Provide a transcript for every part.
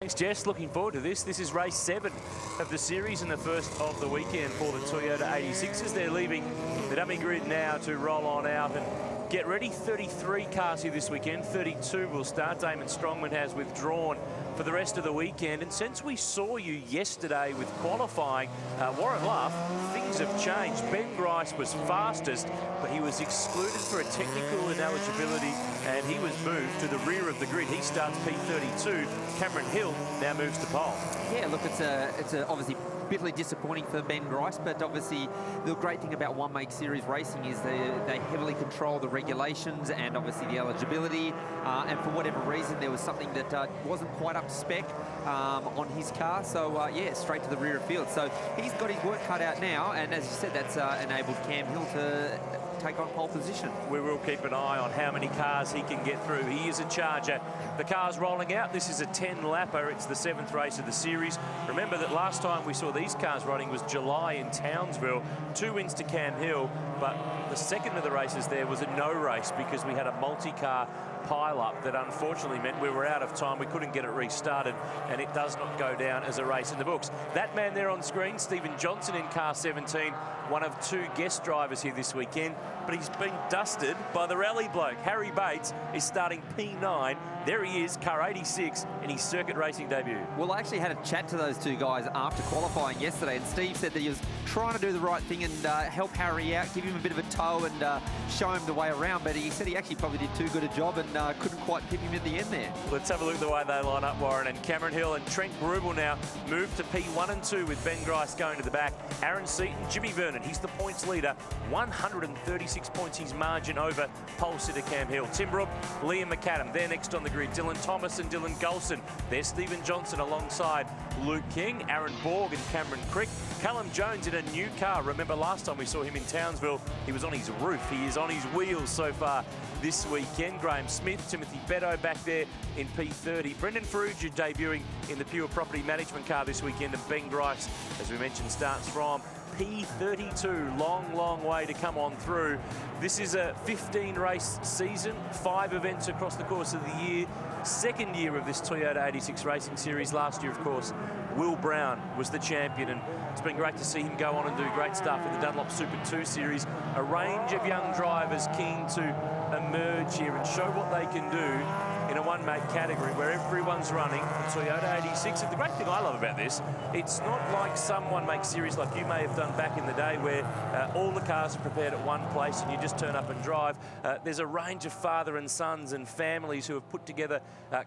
Thanks, Jess. Looking forward to this. This is race 7 of the series and the first of the weekend for the Toyota 86s. They're leaving the dummy grid now to roll on out and get ready. 33 cars here this weekend. 32 will start. Damon Strongman has withdrawn for the rest of the weekend. And since we saw you yesterday with qualifying, Warren Luff, things have changed. Ben Grice was fastest, but he was excluded for a technical ineligibility, and he was moved to the rear of the grid. He starts P32. Cameron Hill now moves to pole. Yeah, look, it's obviously bitterly disappointing for Ben Grice, but obviously the great thing about one make series racing is they heavily control the regulations and obviously the eligibility, and for whatever reason there was something that wasn't quite up to spec on his car, so yeah, straight to the rear of field. So he's got his work cut out now, and as you said, that's enabled Cam Hill to take on pole position. We will keep an eye on how many cars he can get through. He is a charger. The car's rolling out. This is a 10-lapper. It's the 7th race of the series. Remember that last time we saw these cars running was July in Townsville. 2 wins to Cam Hill, but the second of the races there was a no race because we had a multi-car pile-up that unfortunately meant we were out of time. We couldn't get it restarted, and it does not go down as a race in the books. That man there on screen, Stephen Johnson in car 17, one of 2 guest drivers here this weekend, but he's been dusted by the rally bloke. Harry Bates is starting P9. There he is, car 86, in his circuit racing debut. Well, I actually had a chat to those 2 guys after qualifying yesterday, and Steve said that he was trying to do the right thing and help Harry out, give him a bit of a tow and show him the way around, but he said he actually probably did too good a job and couldn't quite pip him at the end there. Let's have a look at the way they line up, Warren. And Cameron Hill and Trent Grubel now move to P1 and 2 with Ben Grice going to the back. Aaron Seaton, Jimmy Vernon, he's the points leader. 136 points his margin over pole sitter Cam Hill. Tim Brooke, Liam McAdam, they're next on the grid. Dylan Thomas and Dylan Golson. There's Stephen Johnson alongside Luke King, Aaron Borg and Cameron Crick. Callum Jones in a new car. Remember last time we saw him in Townsville, he was on his roof. He is on his wheels so far this weekend. Graham Smith, Timothy Beto back there in P30. Brendan Ferrugia debuting in the Pure Property Management car this weekend, and Ben Grice, as we mentioned, starts from P32. Long way to come on through. This is a 15-race season, 5 events across the course of the year. 2nd year of this Toyota 86 Racing Series. Last year, of course, Will Brown was the champion, and it's been great to see him go on and do great stuff in the Dunlop Super 2 Series. A range of young drivers keen to emerge here and show what they can do in a one-make category where everyone's running a Toyota 86. And the great thing I love about this, it's not like some one-make series like you may have done back in the day where all the cars are prepared at one place and you just turn up and drive. There's a range of father and sons and families who have put together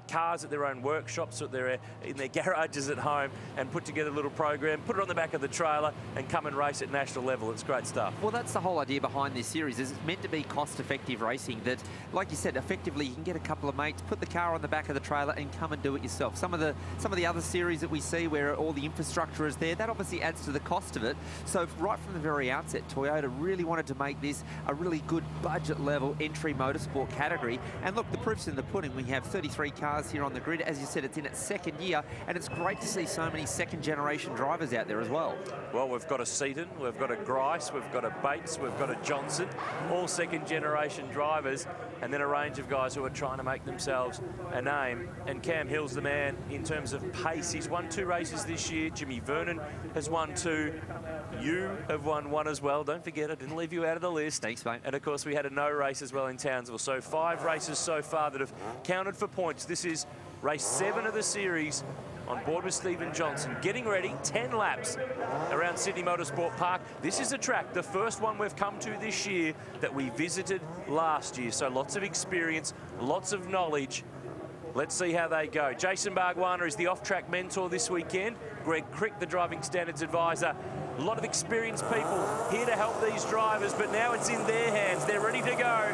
cars at their own workshops, or in their garages at home, and put together a little program, put it on the back of the trailer and come and race at national level. It's great stuff. Well, that's the whole idea behind this series, is it's meant to be cost-effective racing that, like you said, effectively you can get a couple of mates, put the car on the back of the trailer and come and do it yourself. Some of the other series that we see where all the infrastructure is there, that obviously adds to the cost of it. So right from the very outset, Toyota really wanted to make this a really good budget level entry motorsport category. And look, the proof's in the pudding. We have 33 cars here on the grid. As you said, it's in its 2nd year, and it's great to see so many 2nd generation drivers out there as well. Well, we've got a Seaton, we've got a Grice, we've got a Bates, we've got a Johnson, all 2nd generation drivers, and then a range of guys who are trying to make themselves a name. And Cam Hill's the man in terms of pace. He's won 2 races this year. Jimmy Vernon has won 2. You have won 1 as well. Don't forget, I didn't leave you out of the list. Thanks, mate. And of course, we had a no race as well in Townsville. So 5 races so far that have counted for points. This is race 7 of the series. On board with Stephen Johnson, getting ready, 10 laps around Sydney Motorsport Park. This is a track, the first one we've come to this year, that we visited last year. So lots of experience, lots of knowledge. Let's see how they go. Jason Bargwanna is the off-track mentor this weekend. Greg Crick, the driving standards advisor. A lot of experienced people here to help these drivers, but now it's in their hands. They're ready to go.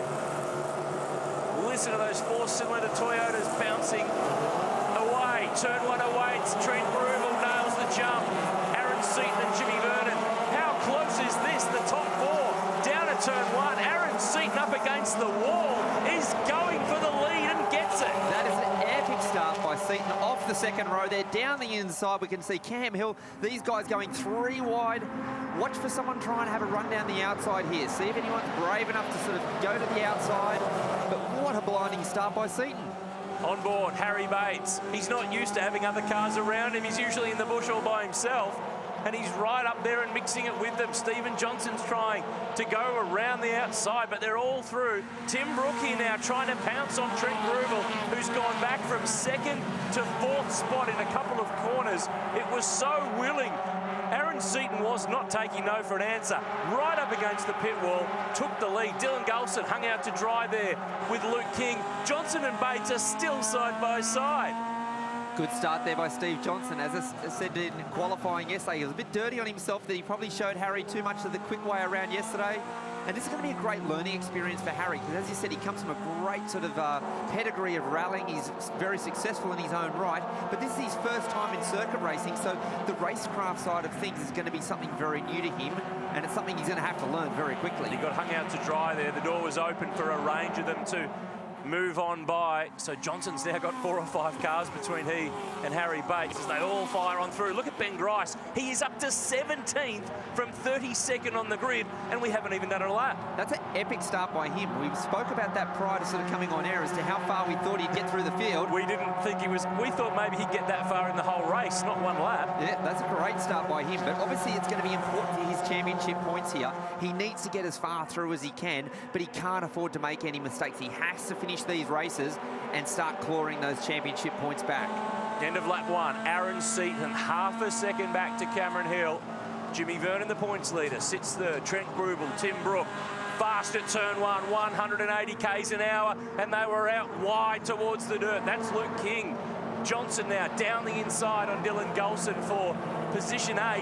Listen to those 4-cylinder Toyotas bouncing away. Turn 1 away. It's Trent Grubel nails the jump. Aaron Seaton and Jimmy Vernon. How close is this? The top 4 down at turn 1. Aaron Seaton up against the wall is going for the lead and gets it. That is an epic start by Seaton off the 2nd row there. Down the inside, we can see Cam Hill. These guys going 3 wide. Watch for someone trying to have a run down the outside here. See if anyone's brave enough to sort of go to the outside. But what a blinding start by Seaton. On board, Harry Bates. He's not used to having other cars around him. He's usually in the bush all by himself. And he's right up there and mixing it with them. Stephen Johnson's trying to go around the outside, but they're all through. Tim Brook here now trying to pounce on Trent Grubel, who's gone back from second to fourth spot in a couple of corners. It was so willing. Aaron Seaton was not taking no for an answer. Right up against the pit wall, took the lead. Dylan Gulson hung out to dry there with Luke King. Johnson and Bates are still side by side. Good start there by Steve Johnson. As I said in qualifying yesterday, he was a bit dirty on himself that he probably showed Harry too much of the quick way around yesterday. And this is going to be a great learning experience for Harry, because as you said, he comes from a great sort of pedigree of rallying. He's very successful in his own right, but this is his first time in circuit racing, so the racecraft side of things is going to be something very new to him, and it's something he's going to have to learn very quickly. He got hung out to dry there. The door was open for a range of them to move on by. So Johnson's now got 4 or 5 cars between he and Harry Bates as they all fire on through. Look at Ben Grice. He is up to 17th from 32nd on the grid, and we haven't even done a lap. That's an epic start by him. We spoke about that prior to sort of coming on air as to how far we thought he'd get through the field. We didn't think he was. We thought maybe he'd get that far in the whole race, not one lap. Yeah, that's a great start by him, but obviously it's going to be important for his championship points here. He needs to get as far through as he can, but he can't afford to make any mistakes. He has to finish these races and start clawing those championship points back. End of lap 1, Aaron Seaton, half a second back to Cameron Hill. Jimmy Vernon, the points leader, sits third. Trent Grubel, Tim Brook, fast at turn 1, 180 k's an hour, and they were out wide towards the dirt. That's Luke King. Johnson now down the inside on Dylan Gulson for position 8.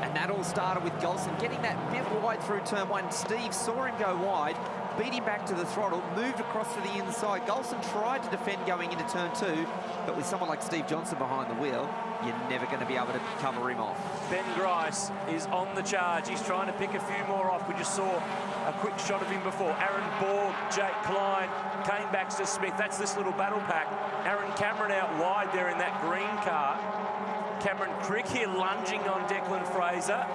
And that all started with Gulson getting that bit wide through turn 1. Steve saw him go wide, beat him back to the throttle, moved across to the inside. Gulson tried to defend going into turn 2, but with someone like Steve Johnson behind the wheel, you're never going to be able to cover him off. Ben Grice is on the charge. He's trying to pick a few more off. We just saw a quick shot of him before. Aaron Borg, Jake Klein, Kane Baxter Smith. That's this little battle pack. Aaron Cameron out wide there in that green car. Cameron Crick here lunging on Declan Fraser.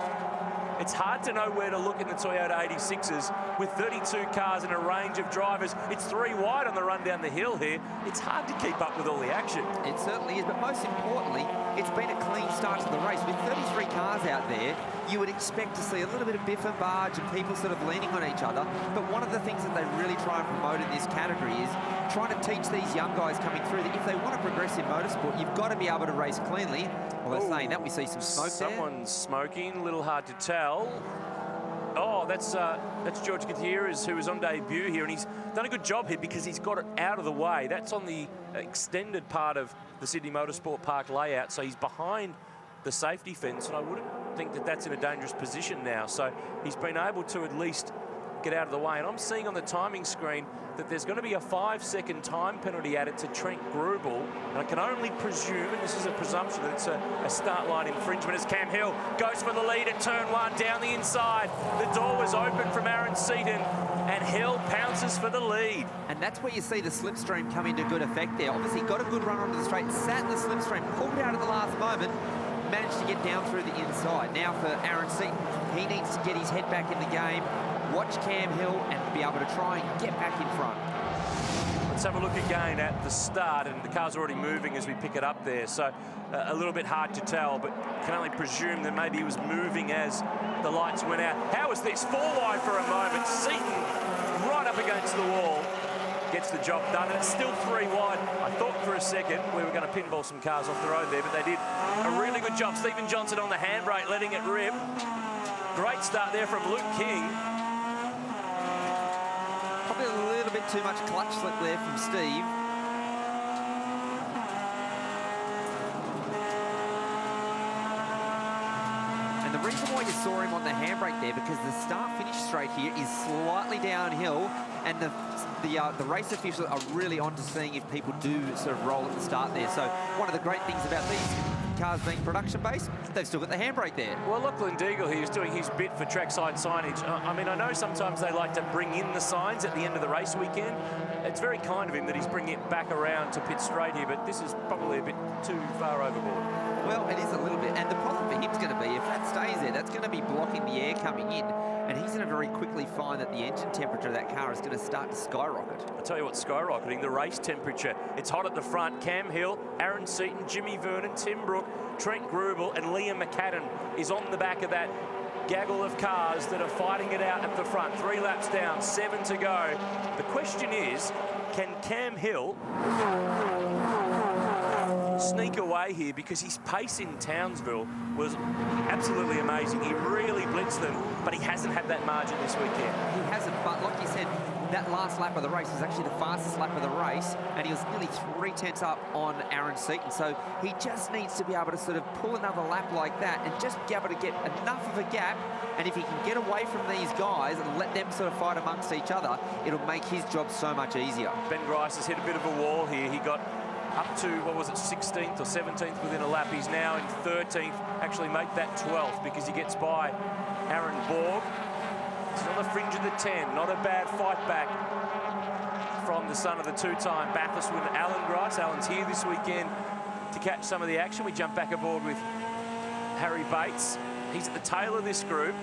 It's hard to know where to look in the Toyota 86s with 32 cars and a range of drivers. It's 3 wide on the run down the hill here. It's hard to keep up with all the action. It certainly is, but most importantly, it's been a clean start to the race. With 33 cars out there, you would expect to see a little bit of biff and barge and people sort of leaning on each other. But one of the things that they really try and promote in this category is trying to teach these young guys coming through that if they want to progress in motorsport, you've got to be able to race cleanly. Well, they're saying that we see some smoke there. Someone's smoking, a little hard to tell. Oh, that's George Gutierrez, who was on debut here, and he's done a good job here because he's got it out of the way. That's on the extended part of the Sydney Motorsport Park layout, so he's behind the safety fence, and I wouldn't think that that's in a dangerous position now. So he's been able to at least get out of the way, and I'm seeing on the timing screen that there's going to be a 5-second time penalty added to Trent Grubel, and I can only presume, and this is a presumption, that it's a start line infringement as Cam Hill goes for the lead at turn 1 down the inside. The door was open from Aaron Seaton, and Hill pounces for the lead. And that's where you see the slipstream come into good effect there. Obviously got a good run onto the straight, sat in the slipstream, pulled out at the last moment, managed to get down through the inside. Now for Aaron Seaton, he needs to get his head back in the game, watch Cam Hill and be able to try and get back in front. Let's have a look again at the start, and the car's already moving as we pick it up there, so a little bit hard to tell, but can only presume that maybe he was moving as the lights went out. How was this? 4 wide for a moment. Seaton right up against the wall, gets the job done, and it's still 3 wide. I thought for a second we were going to pinball some cars off the road there, but they did a really good job. Stephen Johnson on the handbrake, letting it rip. Great start there from Luke King. Probably a little bit too much clutch slip there from Steve. And the reason why you saw him on the handbrake there, because the start-finish straight here is slightly downhill, and the race officials are really on to seeing if people do sort of roll at the start there. So one of the great things about these cars being production-based, they've still got the handbrake there. Well, Lachlan Deagle, he was doing his bit for trackside signage. I mean, I know sometimes they like to bring in the signs at the end of the race weekend. It's very kind of him that he's bringing it back around to pit straight here, but this is probably a bit too far overboard. Well, it is a little bit, and the problem for him is going to be, if that stays there, that's going to be blocking the air coming in. and he's going to very quickly find that the engine temperature of that car is going to start to skyrocket. I'll tell you what's skyrocketing, the race temperature. It's hot at the front. Cam Hill, Aaron Seaton, Jimmy Vernon, Tim Brook, Trent Grubel and Liam McAdam is on the back of that gaggle of cars that are fighting it out at the front. 3 laps down, 7 to go. The question is, can Cam Hill sneak away here, because his pace in Townsville was absolutely amazing. He really blitzed them, but he hasn't had that margin this weekend. He hasn't, but like you said, that last lap of the race was actually the fastest lap of the race, and he was nearly 3/10 up on Aaron Seaton. So he just needs to be able to sort of pull another lap like that and just be able to get enough of a gap. And if he can get away from these guys and let them sort of fight amongst each other, it'll make his job so much easier. Ben Grice has hit a bit of a wall here. He got up to, what was it, 16th or 17th within a lap. He's now in 13th, actually make that 12th because he gets by Aaron Borg. He's on the fringe of the 10, not a bad fight back from the son of the two-time Bathurst winner, Alan Grice. Alan's here this weekend to catch some of the action. We jump back aboard with Harry Bates. He's at the tail of this group,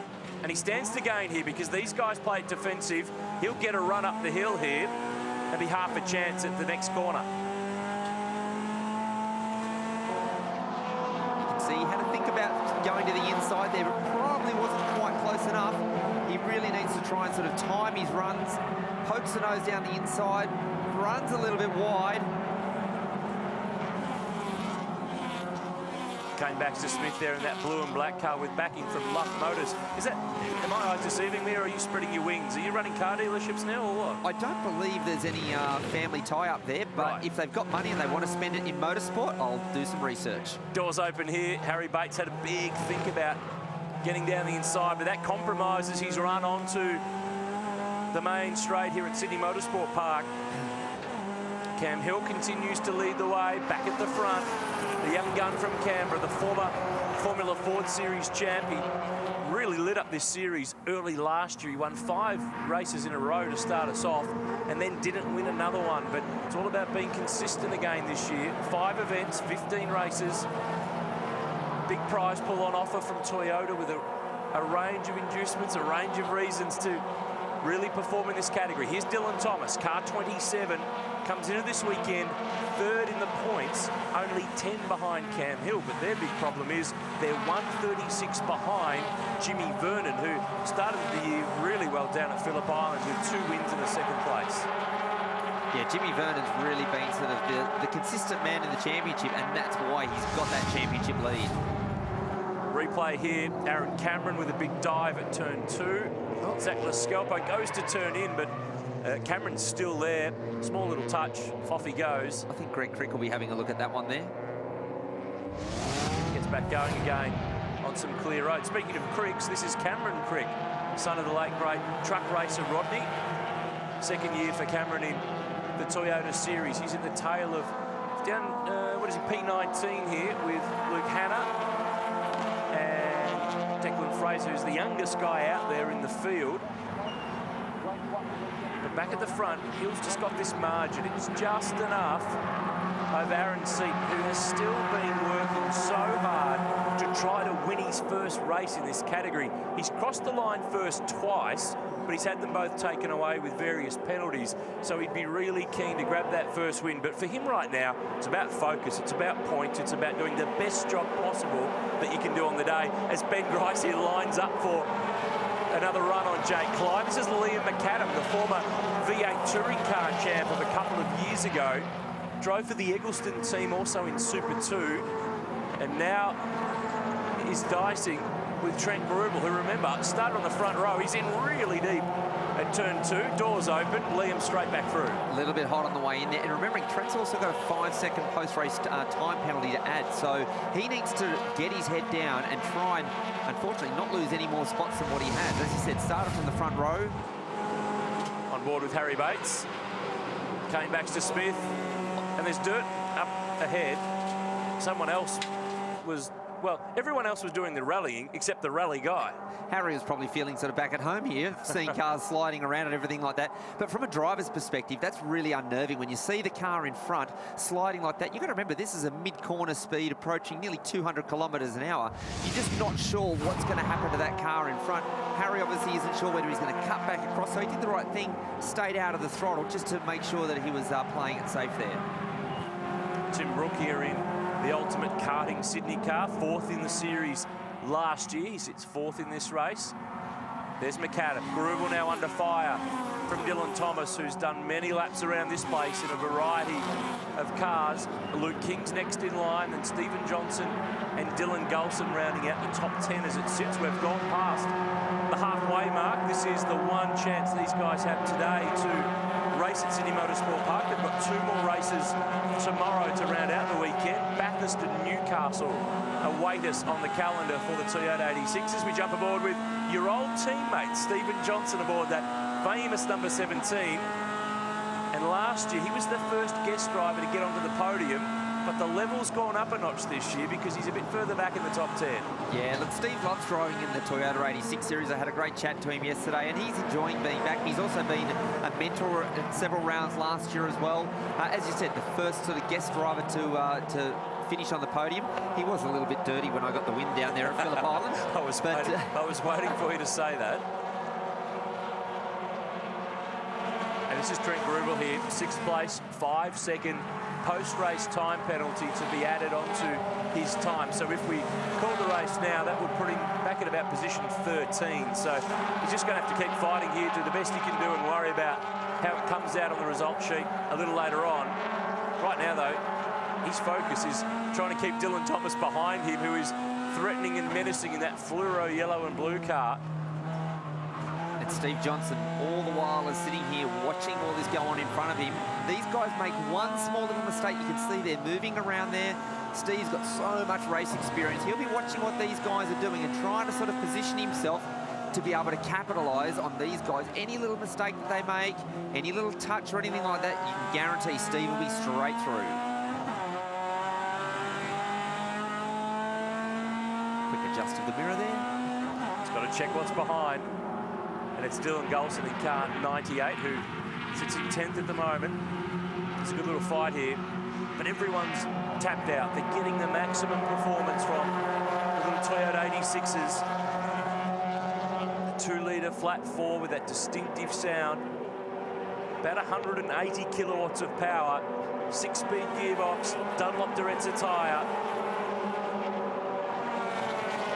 and he stands to gain here because these guys play it defensive. He'll get a run up the hill here and be half a chance at the next corner. He had to think about going to the inside there, but probably wasn't quite close enough. He really needs to try and sort of time his runs, pokes the nose down the inside, runs a little bit wide. Kane Baxter-Smith there in that blue and black car with backing from Luff Motors. Is that, am my eyes deceiving me, or are you spreading your wings? Are you running car dealerships now or what? I don't believe there's any family tie-up there, but right. If they've got money and they want to spend it in motorsport, I'll do some research. Doors open here. Harry Bates had a big think about getting down the inside, but that compromises his run onto the main straight here at Sydney Motorsport Park. Cam Hill continues to lead the way, back at the front. The young gun from Canberra, the former Formula Ford Series champion, really lit up this series early last year. He won 5 races in a row to start us off and then didn't win another one. But it's all about being consistent again this year. 5 events, 15 races. Big prize pull on offer from Toyota with a range of inducements, a range of reasons to really perform in this category. Here's Dylan Thomas, car 27, comes into this weekend 3rd in the points, only 10 behind Cam Hill, but their big problem is they're 136 behind Jimmy Vernon, who started the year really well down at Phillip Island with 2 wins and a 2nd place. Yeah, Jimmy Vernon's really been sort of the consistent man in the championship, and that's why he's got that championship lead. Replay here, Aaron Cameron with a big dive at turn 2. Zach Lascalpo goes to turn in, but Cameron's still there. Small little touch, off he goes. I think Greg Crick will be having a look at that one there. Gets back going again on some clear road. Speaking of Cricks, this is Cameron Crick, son of the late great truck racer Rodney. 2nd year for Cameron in the Toyota Series. He's in the tail of, down, what is he, P19 here with Luke Hanna. Declan Fraser is the youngest guy out there in the field. But back at the front, Hill's just got this margin. It's just enough over Aaron Seaton, who has still been working so hard to try to win his first race in this category. He's crossed the line first twice, but he's had them both taken away with various penalties. So he'd be really keen to grab that first win. But for him right now, it's about focus, it's about points, it's about doing the best job possible that you can do on the day, as Ben Grice here lines up for another run on Jake Clyde. This is Liam McAdam, the former V8 touring car champ of a couple of years ago. Drove for the Eggleston team also in Super 2, and now is dicing with Trent Grubel, who, remember, started on the front row. He's in really deep at turn 2. Doors open, Liam straight back through. A little bit hot on the way in there. And remembering, Trent's also got a 5-second post-race time penalty to add. So he needs to get his head down and try and, unfortunately, not lose any more spots than what he has. As he said, started from the front row. On board with Harry Bates. Kane Baxter-Smith. And there's dirt up ahead. Someone else was Well, everyone else was doing the rallying except the rally guy. Harry was probably feeling sort of back at home here, seeing cars sliding around and everything like that. But from a driver's perspective, that's really unnerving. When you see the car in front sliding like that, you've got to remember this is a mid-corner speed approaching nearly 200 kilometres an hour. You're just not sure what's going to happen to that car in front. Harry obviously isn't sure whether he's going to cut back across, so he did the right thing, stayed out of the throttle just to make sure that he was playing it safe there. Tim Brook here in the ultimate karting Sydney car, 4th in the series last year. He sits 4th in this race. There's McAdam. Grubel now under fire from Dylan Thomas, who's done many laps around this place in a variety of cars. Luke King's next in line, and Stephen Johnson and Dylan Gulson rounding out the top 10 as it sits. We've gone past the halfway mark. This is the one chance these guys have today to race at Sydney Motorsport Park. They've got 2 more races tomorrow to round out the weekend. Bathurst and Newcastle await us on the calendar for the Toyota 86 as we jump aboard with your old teammate Stephen Johnson aboard that famous number 17. And last year he was the first guest driver to get onto the podium, but the level's gone up a notch this year because he's a bit further back in the top 10. Yeah, look, Steve loves driving in the Toyota 86 series. I had a great chat to him yesterday, and he's enjoying being back. He's also been a mentor at several rounds last year as well. As you said, the first sort of guest driver to finish on the podium. He was a little bit dirty when I got the win down there at Phillip Island. I was waiting for you to say that. And this is Trent Grubel here, 6th place, 5-second post-race time penalty to be added onto his time. So if we call the race now, that would put him back at about position 13. So he's just going to have to keep fighting here, do the best he can do, and worry about how it comes out on the result sheet a little later on. Right now, though, his focus is trying to keep Dylan Thomas behind him, who is threatening and menacing in that fluoro yellow and blue car. And Steve Johnson, all the while, is sitting here watching all this go on in front of him. These guys make one small little mistake. You can see they're moving around there. Steve's got so much race experience. He'll be watching what these guys are doing and trying to sort of position himself to be able to capitalise on these guys. Any little mistake that they make, any little touch or anything like that, you can guarantee Steve will be straight through. Quick adjust of the mirror there. He's got to check what's behind. And it's Dylan Gulson in car 98, who sits in 10th at the moment. It's a good little fight here. But everyone's tapped out. They're getting the maximum performance from the little Toyota 86s. The 2-litre flat 4 with that distinctive sound. About 180 kilowatts of power. 6-speed gearbox, Dunlop Duretza tyre.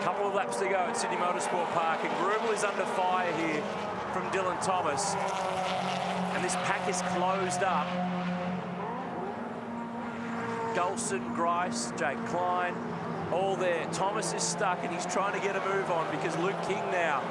Couple of laps to go at Sydney Motorsport Park, and Grubel is under fire here from Dylan Thomas. And this pack is closed up. Gulson, Grice, Jake Klein, all there. Thomas is stuck and he's trying to get a move on because Luke King now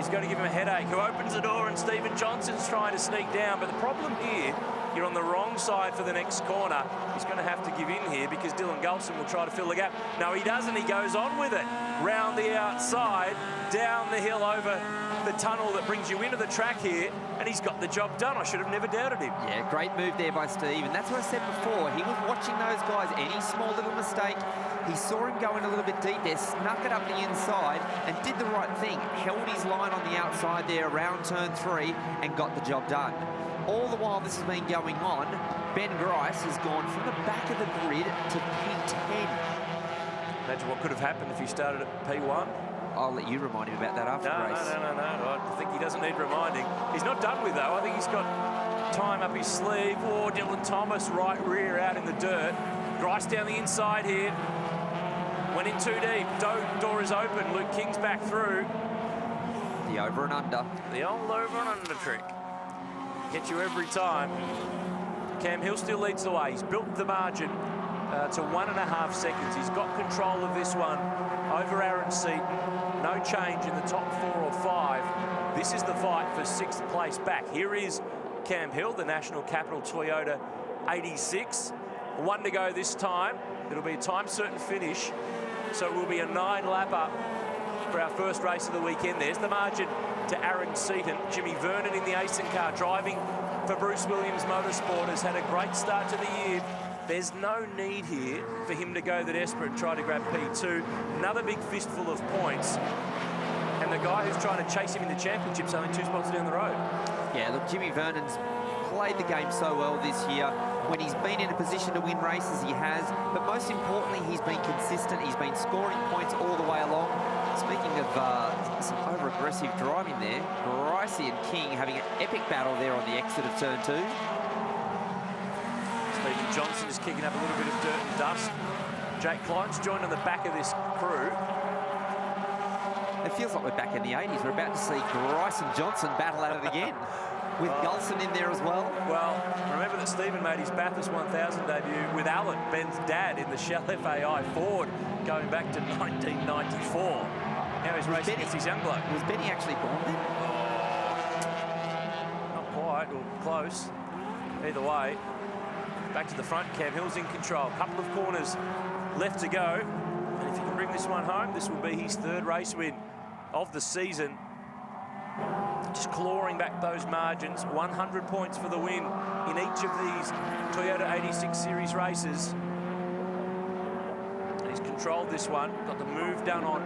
is going to give him a headache, who opens the door, and Stephen Johnson's trying to sneak down. But the problem here, you're on the wrong side for the next corner. He's going to have to give in here because Dylan Gulson will try to fill the gap. No, he doesn't. He goes on with it. Round the outside, down the hill over the tunnel that brings you into the track here, and he's got the job done. I should have never doubted him. Yeah, great move there by Steve, and that's what I said before. He was watching those guys. Any small little mistake, he saw him going a little bit deep there, snuck it up the inside, and did the right thing. Held his line on the outside there around turn 3 and got the job done. All the while this has been going on, Ben Grice has gone from the back of the grid to P10. Imagine what could have happened if he started at P1. I'll let you remind him about that after the race. No. I think he doesn't need reminding. He's not done with, though. I think he's got time up his sleeve. Oh, Dylan Thomas, right rear out in the dirt. Grice down the inside here. Went in too deep. Door is open. Luke King's back through. The over and under. The old over and under trick. Gets you every time. Cam Hill still leads the way. He's built the margin to 1.5 seconds. He's got control of this one over Aaron Seaton. No change in the top 4 or 5. This is the fight for 6th place back. Here is Cam Hill, the National Capital Toyota 86. 1 to go this time. It'll be a time-certain finish, so it will be a 9-lapper for our first race of the weekend. There's the margin to Aaron Seaton. Jimmy Vernon in the Asen car driving for Bruce Williams Motorsport has had a great start to the year. There's no need here for him to go the desperate and try to grab P2. Another big fistful of points. And the guy who's trying to chase him in the championship's only 2 spots down the road. Yeah, look, Jimmy Vernon's played the game so well this year. When he's been in a position to win races, he has. But most importantly, he's been consistent. He's been scoring points all the way along. Speaking of some over-aggressive driving there, Brycey and King having an epic battle there on the exit of turn 2. Stephen Johnson is kicking up a little bit of dirt and dust. Jake Klein's joined on the back of this crew. It feels like we're back in the 80s. We're about to see Bryce and Johnson battle at it again, with Gulson in there as well. Well, remember that Stephen made his Bathurst 1000 debut with Alan, Ben's dad, in the Shell FAI Ford, going back to 1994. Now he's racing against his young bloke. Was Benny actually born then? Not quite, or close. Either way, back to the front. Cam Hill's in control. Couple of corners left to go. And if he can bring this one home, this will be his 3rd race win of the season. Just clawing back those margins. 100 points for the win in each of these Toyota 86 Series races. And he's controlled this one. Got the move done on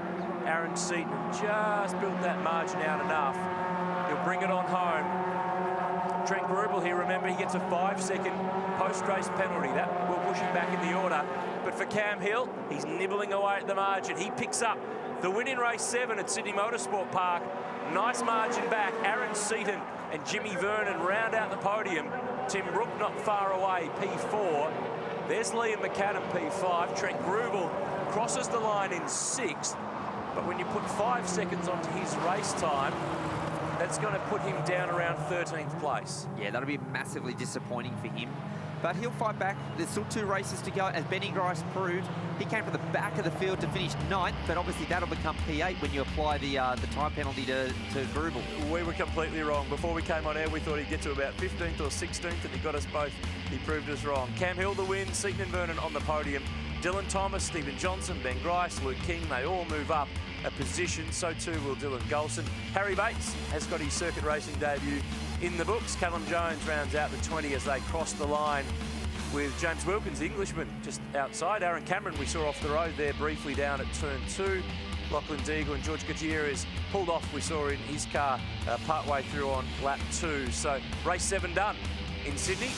Aaron Seaton. Just built that margin out enough. He'll bring it on home. Trent Grubel here, remember, he gets a 5-second post-race penalty. That will push him back in the order. But for Cam Hill, he's nibbling away at the margin. He picks up the win in race 7 at Sydney Motorsport Park. Nice margin back. Aaron Seaton and Jimmy Vernon round out the podium. Tim Brook not far away, P4. There's Liam McAdam, P5. Trent Grubel crosses the line in 6th. But when you put 5 seconds onto his race time, that's going to put him down around 13th place. Yeah, that'll be massively disappointing for him. But he'll fight back. There's still 2 races to go. As Benny Grice proved, he came from the back of the field to finish 9th, but obviously that'll become P8 when you apply the time penalty to Grubel. We were completely wrong. Before we came on air, we thought he'd get to about 15th or 16th, and he got us both. He proved us wrong. Cam Hill the win, Seaton and Vernon on the podium. Dylan Thomas, Stephen Johnson, Ben Grice, Luke King, they all move up a position. So too will Dylan Golson. Harry Bates has got his circuit racing debut in the books. Callum Jones rounds out the 20 as they cross the line with James Wilkins, the Englishman, just outside. Aaron Cameron we saw off the road there briefly down at turn 2. Lachlan Deagle and George Gutierrez pulled off, we saw in his car partway through on lap 2. So race 7 done in Sydney.